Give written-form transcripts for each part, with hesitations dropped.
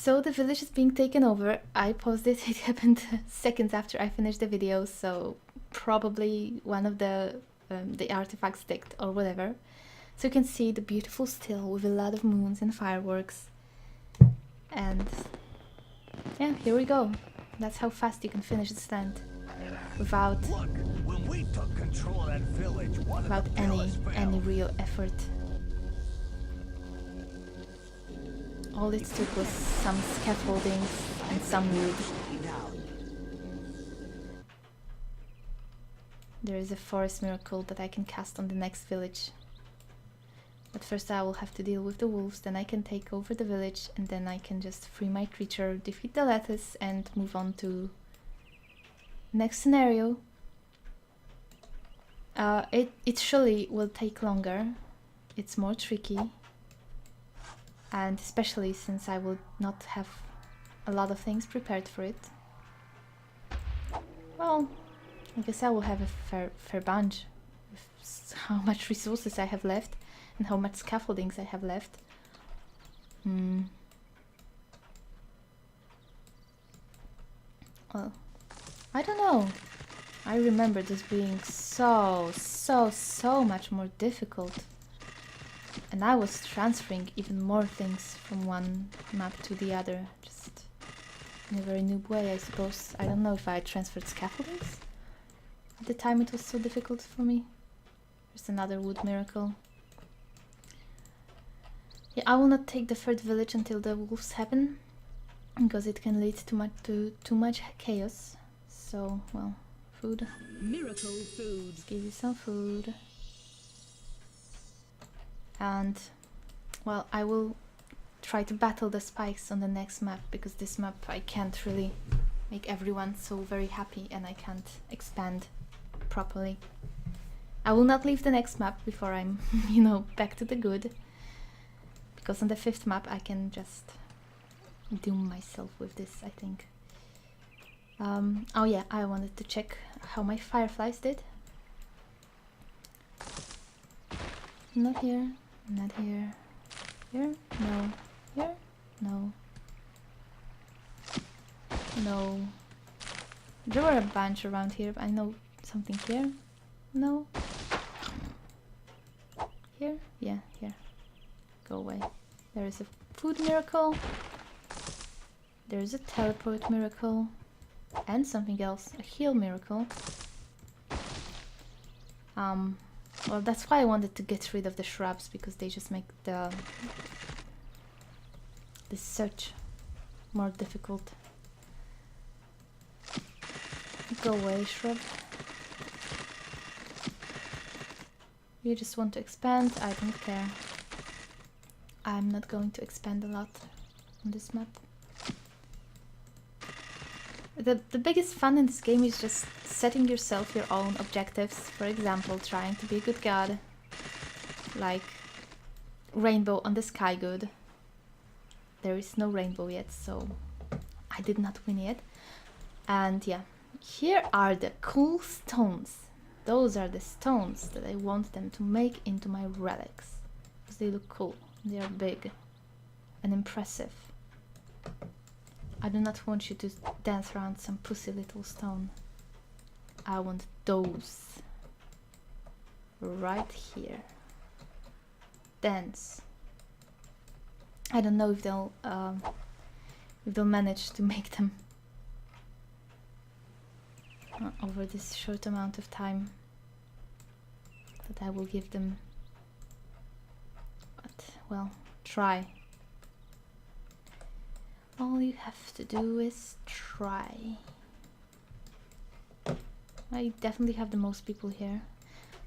So the village is being taken over. I paused it. It happened seconds after I finished the video, so probably one of the artifacts sticked or whatever. So you can see the beautiful still with a lot of moons and fireworks. And yeah, here we go. That's how fast you can finish this land without any real effort. All it took was some scaffoldings and some wood. There is a forest miracle that I can cast on the next village. But first I will have to deal with the wolves, then I can take over the village, and then I can just free my creature, defeat the lattice, and move on to next scenario. It surely will take longer. It's more tricky. And especially since I will not have a lot of things prepared for it. Well, I guess I will have a fair bunch with how much resources I have left and how much scaffoldings I have left. Well, I don't know. I remember this being so much more difficult. And I was transferring even more things from one map to the other, just in a very noob way, I suppose. I don't know if I transferred scaffoldings. At the time it was so difficult for me. There's another wood miracle. Yeah, I will not take the third village until the wolves happen, because it can lead to too much chaos. So, well, food. Miracle food. Let's give you some food. And, well, I will try to battle the spikes on the next map, because this map I can't really make everyone so very happy and I can't expand properly. I will not leave the next map before I'm, you know, back to the good, because on the 5th map I can just doom myself with this, I think. Oh yeah, I wanted to check how my fireflies did. Not here. Not here. Here? No. Here? No. No. There were a bunch around here, but I know something here. No. Here? Yeah, here. Go away. There is a food miracle. There is a teleport miracle. And something else. A heal miracle. Well, that's why I wanted to get rid of the shrubs, because they just make the search more difficult. Go away, shrub. You just want to expand? I don't care. I'm not going to expand a lot on this map. The biggest fun in this game is just setting yourself your own objectives. For example, trying to be a good god, like rainbow on the sky good. There is no rainbow yet, so I did not win yet. And yeah, here are the cool stones. Those are the stones that I want them to make into my relics, because they look cool. They are big and impressive. I do not want you to dance around some pussy little stone. I want those right here. Dance. I don't know if they'll manage to make them over this short amount of time that I will give them. But well, try. All you have to do is try. I definitely have the most people here.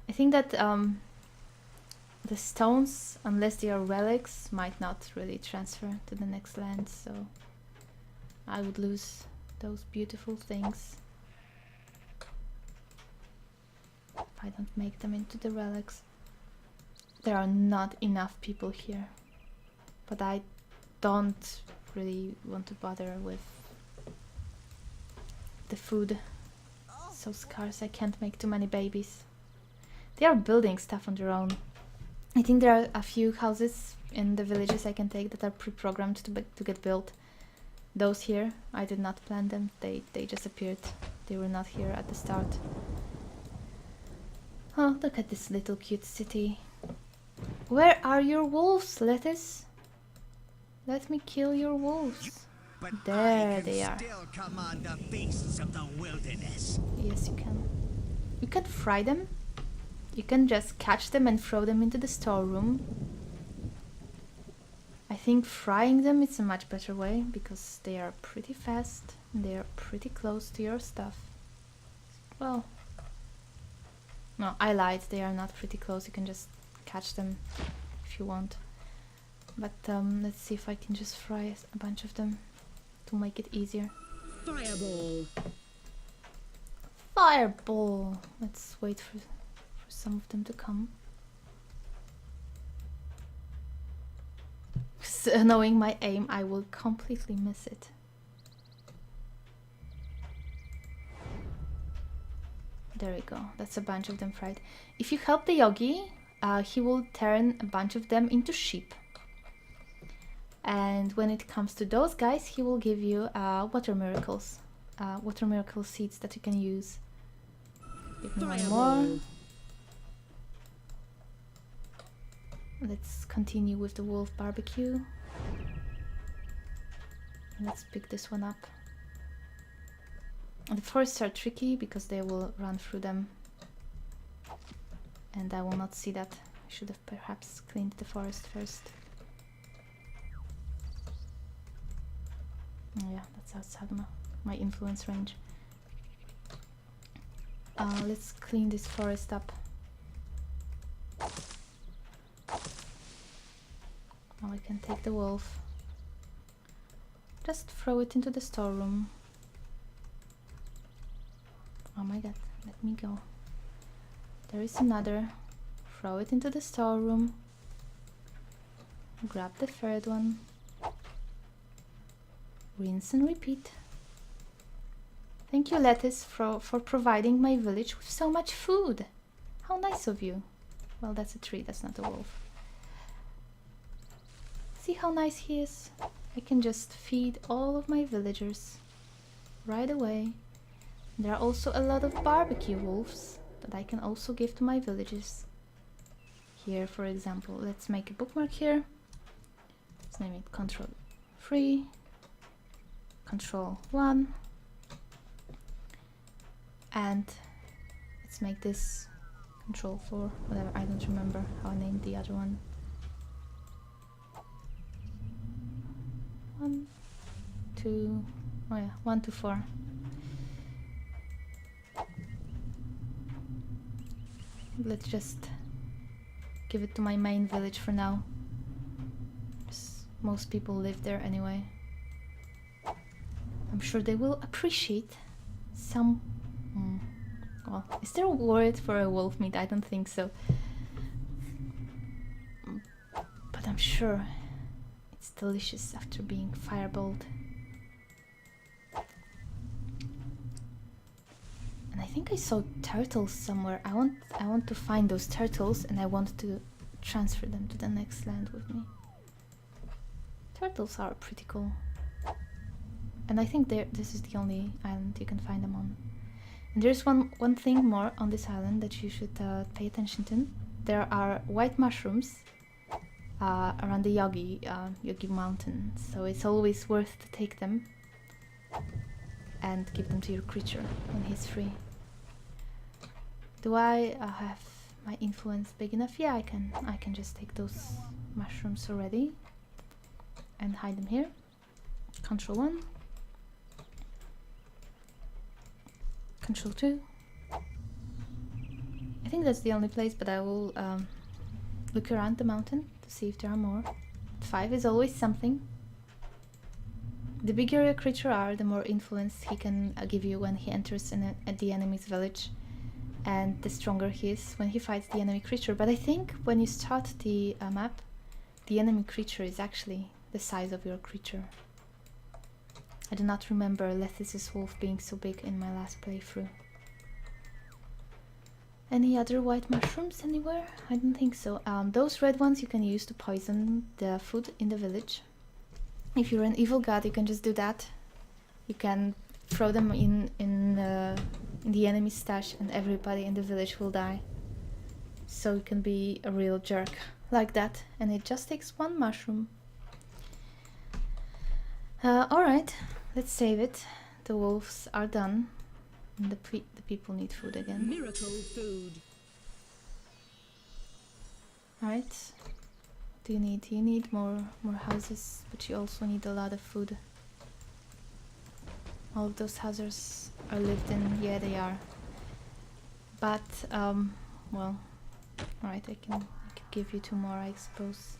I think that the stones, unless they are relics, might not really transfer to the next land, so I would lose those beautiful things if I don't make them into the relics. There are not enough people here, but I don't really want to bother with the food. So scarce, I can't make too many babies. They are building stuff on their own. I think there are a few houses in the villages I can take that are pre-programmed to get built. Those here, I did not plant them. They just appeared. They were not here at the start. Oh, look at this little cute city. Where are your wolves, Lettuce? Let me kill your wolves. But There they are. still command the beasts of the wilderness. Yes, you can. You can fry them. You can just catch them and throw them into the storeroom. I think frying them is a much better way because they are pretty fast and they are pretty close to your stuff. Well, no, I lied. They are not pretty close. You can just catch them if you want. But let's see if I can just fry a bunch of them to make it easier. Fireball. Fireball! Let's wait for some of them to come. So, knowing my aim, I will completely miss it. There we go. That's a bunch of them fried. If you help the Yogi, he will turn a bunch of them into sheep. And when it comes to those guys, he will give you water miracles. Water miracle seeds that you can use. Give me one more. Let's continue with the wolf barbecue. Let's pick this one up. The forests are tricky because they will run through them. And I will not see that. I should have perhaps cleaned the forest first. Oh yeah, that's outside my influence range. Let's clean this forest up. Now I can take the wolf. Just throw it into the storeroom. Oh my god, let me go. There is another. Throw it into the storeroom. Grab the third one. Rinse and repeat. Thank you, Lettuce, for providing my village with so much food. How nice of you. Well, that's a tree, that's not a wolf. See how nice he is? I can just feed all of my villagers right away. There are also a lot of barbecue wolves that I can also give to my villages. Here, for example, let's make a bookmark here. Let's name it Control 3, Control 1, and let's make this Control 4, whatever, I don't remember how I named the other one. 1, 2, oh yeah, 1 to 4. Let's just give it to my main village for now. Most people live there anyway. I'm sure they will appreciate some... well, is there a word for a wolf meat? I don't think so. But I'm sure it's delicious after being fireballed. And I think I saw turtles somewhere. I want to find those turtles and I want to transfer them to the next land with me. Turtles are pretty cool. And I think this is the only island you can find them on. And there's one thing more on this island that you should pay attention to. There are white mushrooms around the Yogi mountain, so it's always worth to take them and give them to your creature when he's free. Do I have my influence big enough? Yeah, I can just take those mushrooms already and hide them here. Control 1. Control 2. I think that's the only place, but I will look around the mountain to see if there are more. 5 is always something. The bigger your creature are, the more influence he can give you when he enters at the enemy's village, and the stronger he is when he fights the enemy creature. But I think when you start the map, the enemy creature is actually the size of your creature. I do not remember Lettuce's wolf being so big in my last playthrough. Any other white mushrooms anywhere? I don't think so. Those red ones you can use to poison the food in the village. If you're an evil god, you can just do that. You can throw them in the enemy stash, and everybody in the village will die. So you can be a real jerk like that, and it just takes one mushroom. Alright, let's save it. The wolves are done. And the people need food again. Miracle food. Alright. Do you need? You need more houses, but you also need a lot of food. All of those houses are lived in. Yeah, they are. But well, alright. I can give you 2 more, I suppose.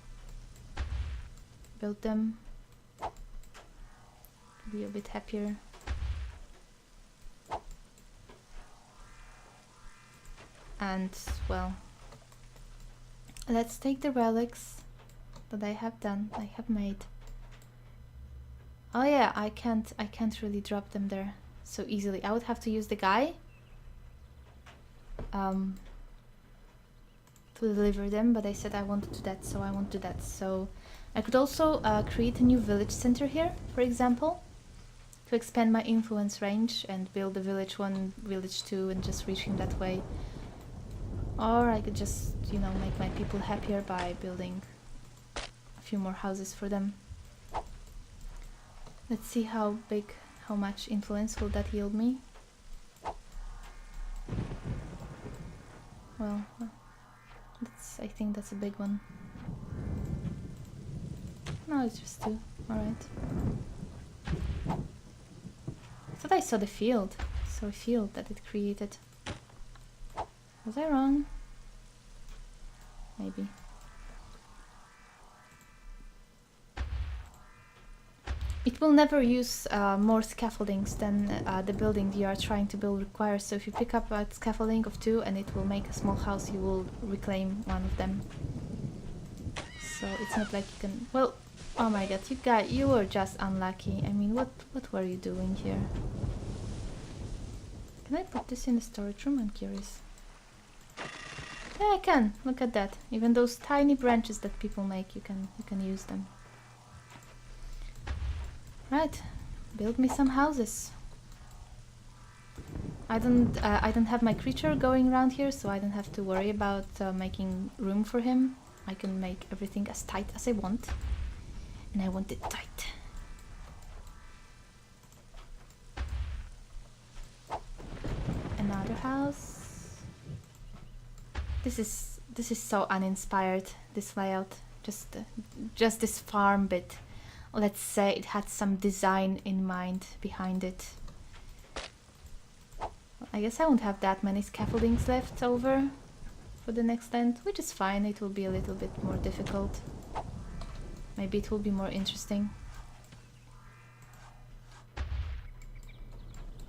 Build them. Be a bit happier. And well, let's take the relics that I have done. I have made. Oh yeah, I can't really drop them there so easily. I would have to use the guy to deliver them, but I said I won't do that, so I won't do that. So I could also create a new village center here, for example, to expand my influence range and build a village 1, village 2, and just reach him that way. Or I could just, you know, make my people happier by building a few more houses for them. Let's see how much influence will that yield me. Well, I think that's a big one. No, it's just 2. Alright. I thought I saw the field. So a field that it created. Was I wrong? Maybe. It will never use more scaffoldings than the building you are trying to build requires. So if you pick up a scaffolding of 2 and it will make a small house, you will reclaim one of them. So it's not like you can... Well, oh my god, you were just unlucky. I mean, what were you doing here? Can I put this in the storage room? I'm curious. Yeah, I can. Look at that. Even those tiny branches that people make, you can use them. Right, build me some houses. I don't have my creature going around here, so I don't have to worry about making room for him. I can make everything as tight as I want, and I want it tight. Another house. This is so uninspired. This layout, just this farm bit. Let's say it had some design in mind behind it. I guess I won't have that many scaffoldings left over for the next end, which is fine. It will be a little bit more difficult. Maybe it will be more interesting.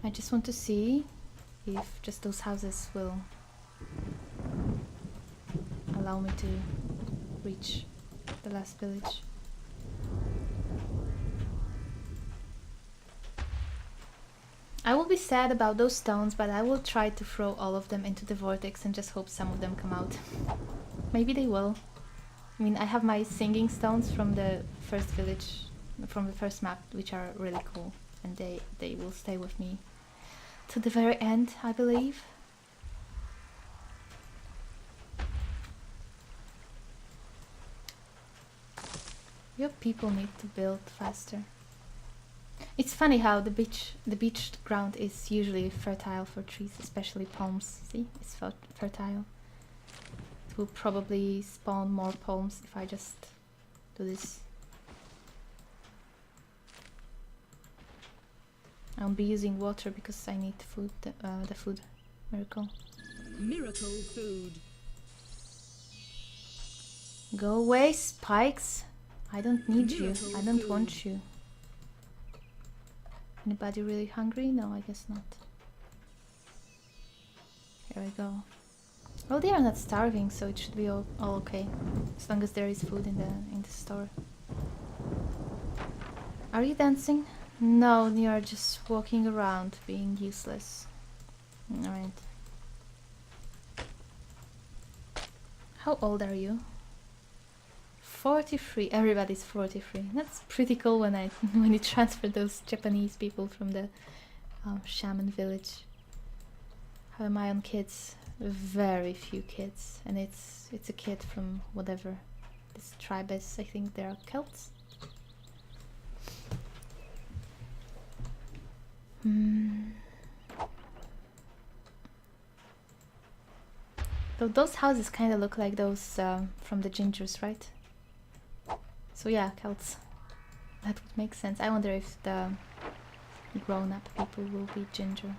I just want to see if just those houses will allow me to reach the last village. I will be sad about those stones, but I will try to throw all of them into the vortex and just hope some of them come out. Maybe they will. I mean, I have my singing stones from the first village, from the first map, which are really cool, and they will stay with me to the very end, I believe. Your people need to build faster. It's funny how the beached ground is usually fertile for trees, especially palms. See, it's fertile. It will probably spawn more palms if I just do this. I'll be using water because I need food, the food miracle. Miracle food. Go away, spikes. I don't need you. I don't want you. Anybody really hungry? No, I guess not. Here we go. Well, they are not starving, so it should be all okay, as long as there is food in the store. Are you dancing? No, you are just walking around, being useless. Alright. How old are you? 43. Everybody's 43. That's pretty cool when I when you transfer those Japanese people from the shaman village. How am I on kids? Very few kids, and it's a kid from whatever this tribe is. I think they are Celts. So those houses kind of look like those from the Gingers, right? So yeah, Celts. That would make sense. I wonder if the grown-up people will be Ginger.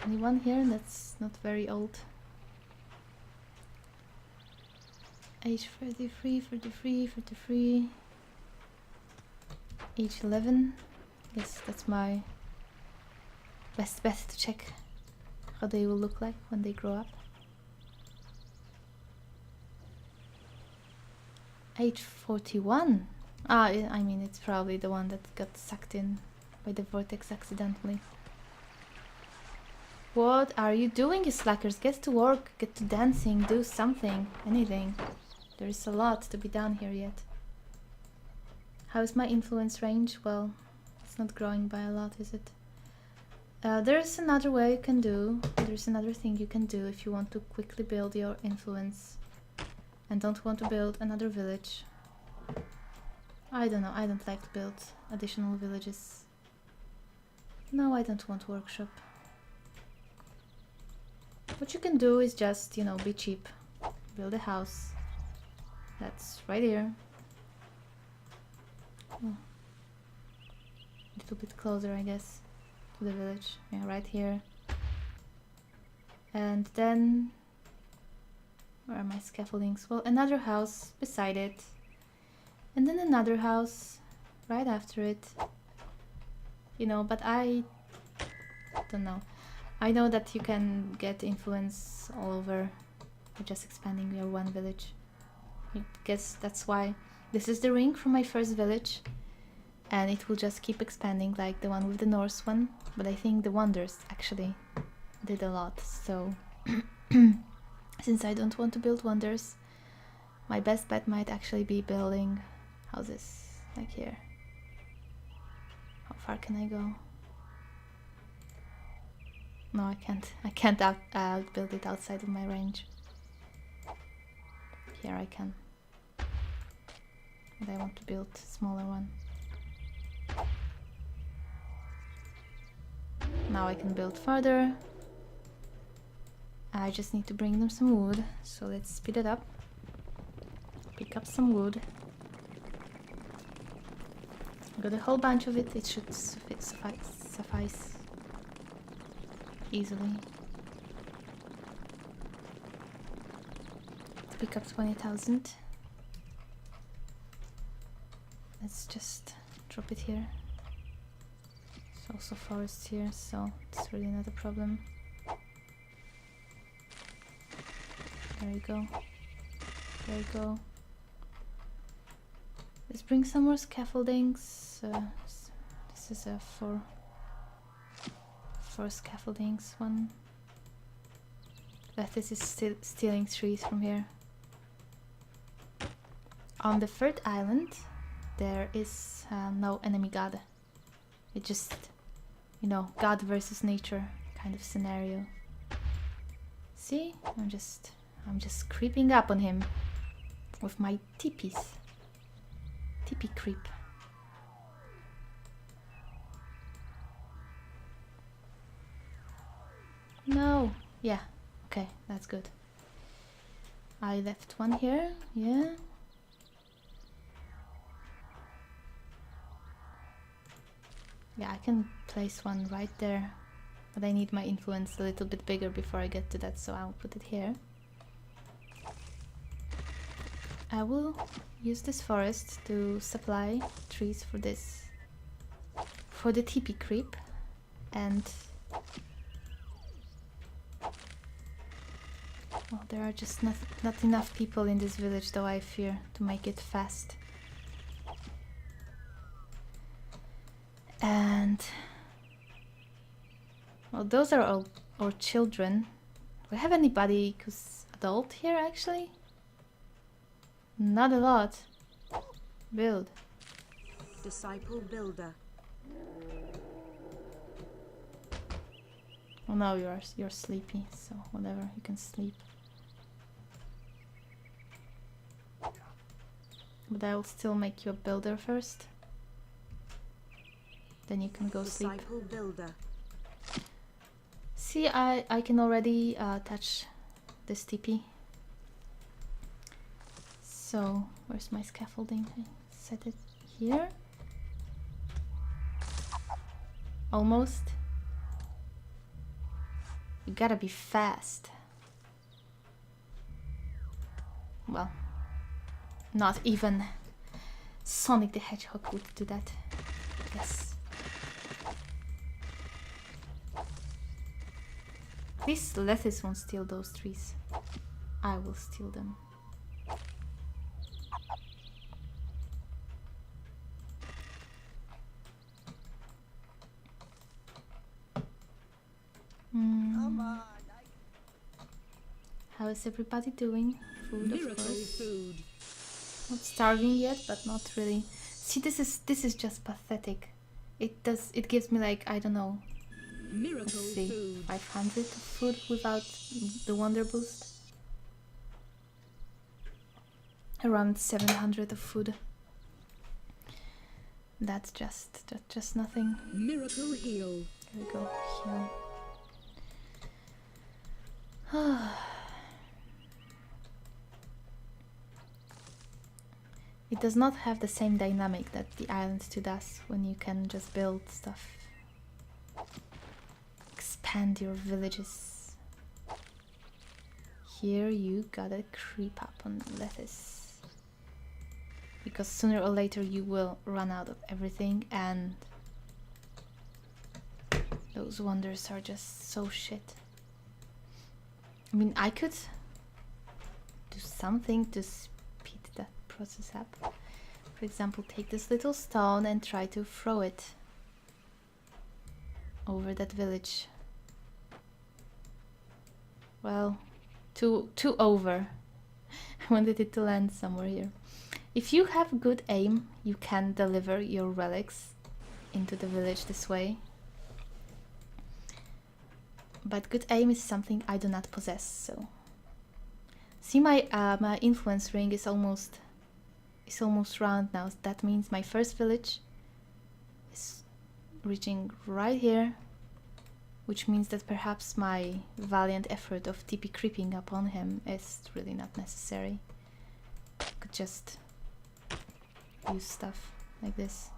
Anyone here that's not very old? Age 33, 33, 33. Age 11. Yes, that's my best bet to check how they will look like when they grow up. Age 41. Ah, I mean, it's probably the one that got sucked in by the vortex accidentally. What are you doing, you slackers? Get to work, get to dancing, do something, anything. There is a lot to be done here yet. How's my influence range? Well, it's not growing by a lot, is it? There's another way you can do. There's another thing you can do if you want to quickly build your influence and don't want to build another village. I don't know, I don't like to build additional villages. No, I don't want workshop. What you can do is just, you know, be cheap. Build a house. That's right here. Oh. A little bit closer, I guess, to the village. Yeah, right here. And then... where are my scaffoldings? Well, another house beside it. And then another house right after it. You know, but I don't know. I know that you can get influence all over by just expanding your one village. I guess that's why this is the ring from my first village, and it will just keep expanding like the one with the Norse one, but I think the wonders actually did a lot, so since I don't want to build wonders, my best bet might actually be building houses like here. How far can I go? No, I can't. I can't build it outside of my range. Here I can. But I want to build a smaller one. Now I can build further. I just need to bring them some wood, so let's speed it up. Pick up some wood. Got a whole bunch of it, it should suffice easily. Let's pick up 20,000. Let's just drop it here. There's also forest here, so it's really not a problem. There you go. There you go. Let's bring some more scaffoldings. This is a four scaffoldings one. This is still stealing trees from here. On the third island, there is no enemy god. It's just, you know, God versus nature kind of scenario. See, I'm just creeping up on him with my tipis. Tipi creep. No. Yeah. Okay, that's good. I left one here. Yeah. Yeah, I can place one right there. But I need my influence a little bit bigger before I get to that, so I'll put it here. I will use this forest to supply trees for this, for the Tipi creep, and well, there are just not enough people in this village, though, I fear, to make it fast. And well, those are all our children. Do we have anybody who's adult here, actually? Not a lot. Build. Disciple builder. Oh no, you're sleepy, so whatever, you can sleep. But I will still make you a builder first. Then you can go sleep. Disciple builder. See, I can already touch this tipi. So, where's my scaffolding? I set it here. Almost. You gotta be fast. Well, not even Sonic the Hedgehog would do that, I guess. At least lettuce won't steal those trees. I will steal them. How is everybody doing? Food, of Miracle course. food. Not starving yet, but not really. See, this is just pathetic. It gives me like, I don't know, Miracle let's see, food. 500 of food without the wonder boost. Around 700 of food. That's just nothing. Miracle heal. Here we go. Heal. It does not have the same dynamic that the Island 2 does, when you can just build stuff. Expand your villages. Here you gotta creep up on lettuce. Because sooner or later you will run out of everything, and those wonders are just so shit. I mean, I could do something to speed that process up. For example, take this little stone and try to throw it over that village. Well, too over. I wanted it to land somewhere here. If you have good aim, you can deliver your relics into the village this way. But good aim is something I do not possess, so... See, my my influence ring is almost round now. That means my first village is reaching right here, which means that perhaps my valiant effort of Tipi creeping upon him is really not necessary. I could just use stuff like this.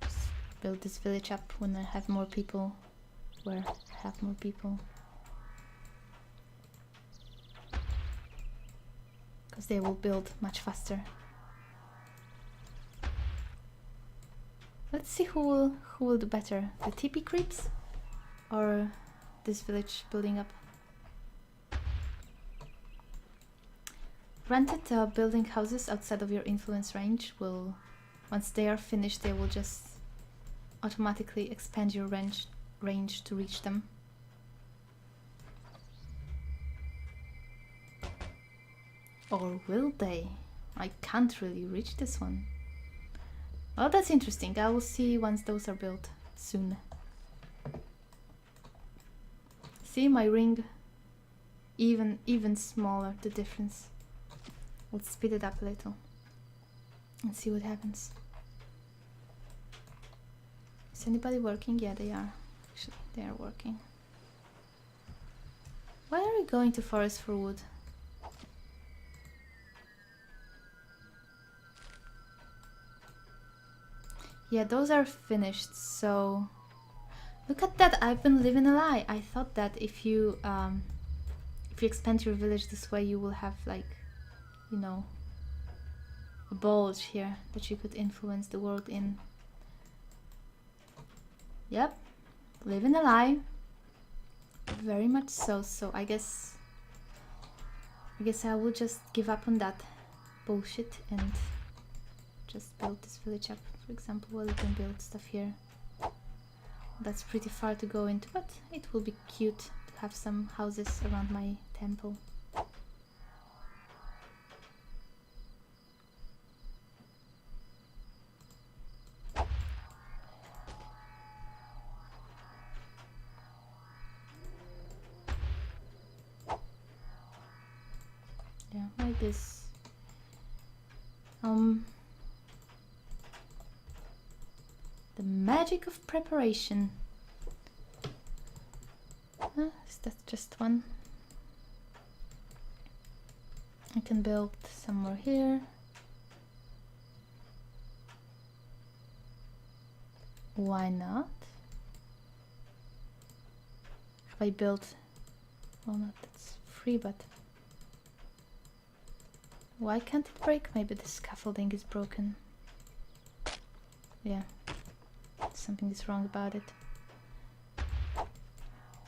Just build this village up when I have more people, where I have more people. Because they will build much faster. Let's see who will do better, the Tipi creeps or this village building up. Granted, building houses outside of your influence range will, once they are finished, they will just automatically expand your range to reach them. Or will they? I can't really reach this one. Well, that's interesting. I will see once those are built soon. See my ring? Even smaller, the difference. Let's speed it up a little and see what happens. Is anybody working? Yeah, they are. Actually, they are working. Why are we going to forest for wood? Yeah, those are finished, so... Look at that, I've been living a lie. I thought that if you expand your village this way, you will have, like, you know, a bulge here that you could influence the world in. Yep, living a lie. Very much so, so I guess I will just give up on that bullshit and just build this village up. For example, well, you can build stuff here. That's pretty far to go into, but it will be cute to have some houses around my temple. is the magic of preparation. Is that just one? I can build some more here. Why not? Have I built... Well, not that's free, but... Why can't it break? Maybe the scaffolding is broken. Yeah. Something is wrong about it.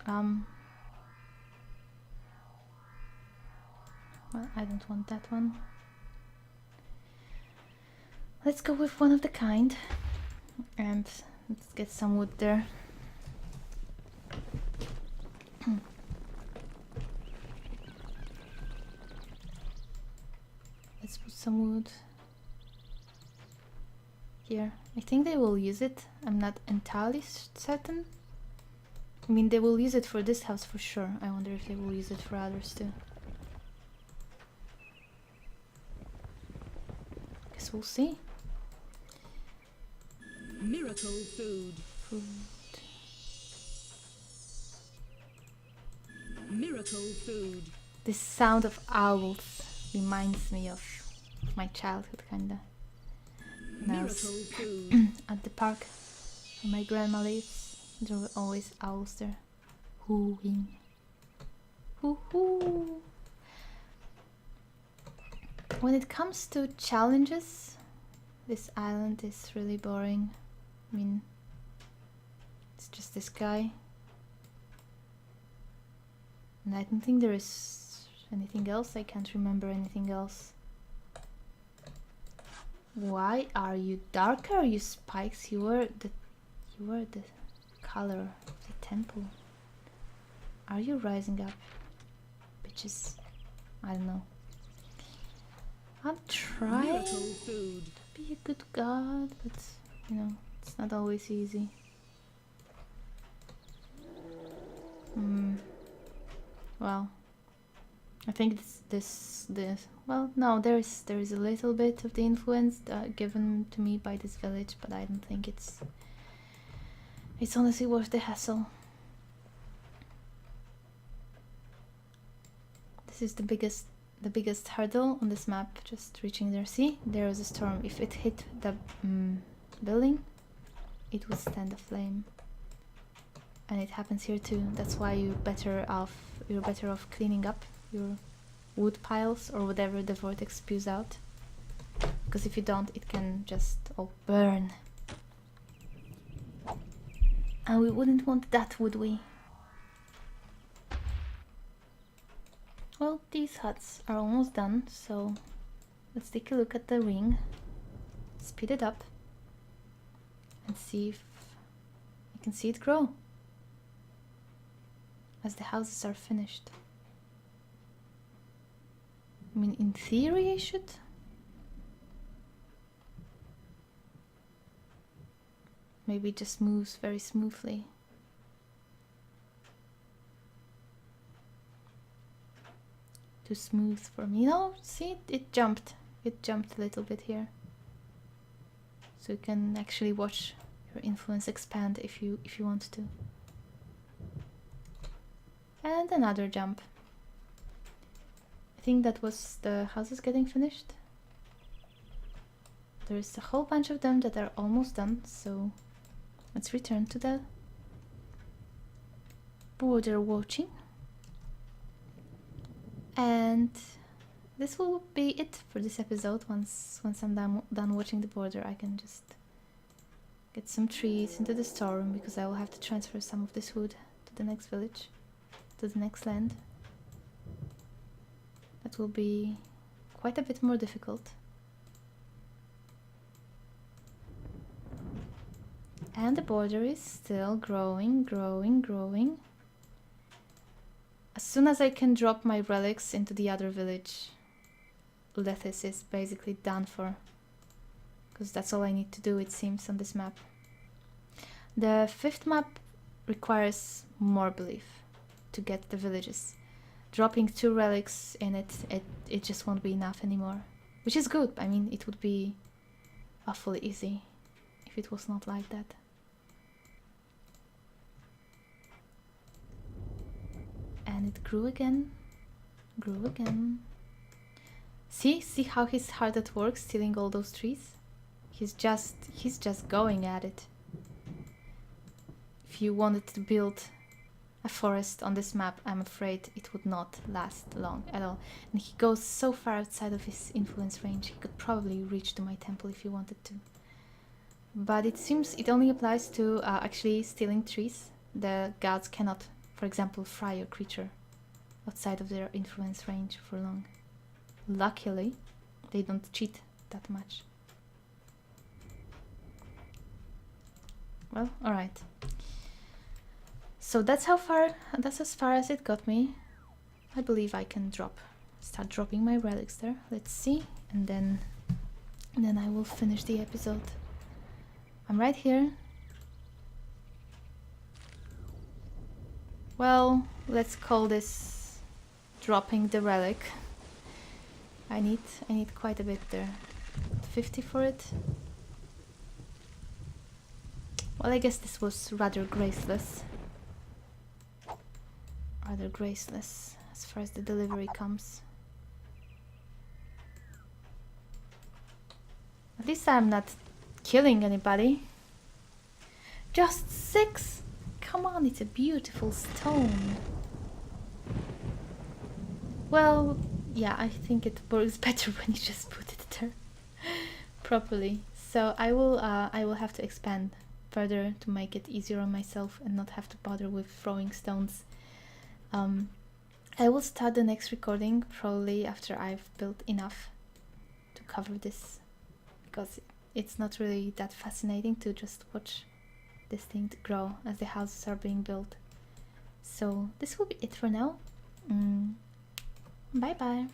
Well, I don't want that one. Let's go with one of the kind. And let's get some wood there. Let's put some wood here. I think they will use it. I'm not entirely certain. I mean, they will use it for this house for sure. I wonder if they will use it for others too. Guess we'll see. Miracle food. Food. Miracle food. This sound of owls reminds me of my childhood, kinda. When I was food. at the park where my grandma lives, there were always owls there. Hooing. Hoo hoo. When it comes to challenges, this island is really boring. I mean, it's just this guy. And I don't think there is anything else. I can't remember anything else. Why are you darker, you spikes? You were the color of the temple. Are you rising up? Bitches. I don't know. I'm trying to be a good god, but you know, it's not always easy. Well, I think this well, no, there is a little bit of the influence given to me by this village, but I don't think it's honestly worth the hassle. This is the biggest hurdle on this map, just reaching there. See, there is a storm. If it hit the building, it would stand aflame. And it happens here too. That's why you're better off cleaning up your wood piles or whatever the vortex spews out. Because if you don't, it can just all burn. And we wouldn't want that, would we? Well, these huts are almost done, so let's take a look at the ring, speed it up, and see if I can see it grow as the houses are finished. I mean, in theory I should. Maybe it just moves very smoothly. Too smooth for me. No, see, it jumped. It jumped a little bit here. So you can actually watch your influence expand if you want to. And another jump. I think that was the houses getting finished. There's a whole bunch of them that are almost done, so let's return to the border watching. And this will be it for this episode. Once I'm done watching the border, I can just get some trees into the storeroom, because I will have to transfer some of this wood to the next village, to the next land. That will be quite a bit more difficult. And the border is still growing, growing, growing. As soon as I can drop my relics into the other village, Lethis is basically done for. Because that's all I need to do, it seems, on this map. The 5th map requires more belief to get the villages. dropping 2 relics in it, it just won't be enough anymore. Which is good. I mean, it would be awfully easy if it was not like that. And it grew again. Grew again. See how he's hard at work stealing all those trees? He's just going at it. If you wanted to build a forest on this map, I'm afraid it would not last long at all. And he goes so far outside of his influence range, he could probably reach to my temple if he wanted to. But it seems it only applies to actually stealing trees. The gods cannot, for example, fry a creature outside of their influence range for long. Luckily, they don't cheat that much. Well, alright. So that's as far as it got me. I believe I can start dropping my relics there. Let's see, and then I will finish the episode. I'm right here. Well, let's call this dropping the relic. I need quite a bit there. 50 for it. Well, I guess this was rather graceless. Rather graceless as far as the delivery comes. At least I'm not killing anybody. Just 6? Come on, it's a beautiful stone. Well, yeah, I think it works better when you just put it there properly. So I will have to expand further to make it easier on myself and not have to bother with throwing stones. I will start the next recording probably after I've built enough to cover this, because it's not really that fascinating to just watch this thing to grow as the houses are being built. So this will be it for now. Bye bye.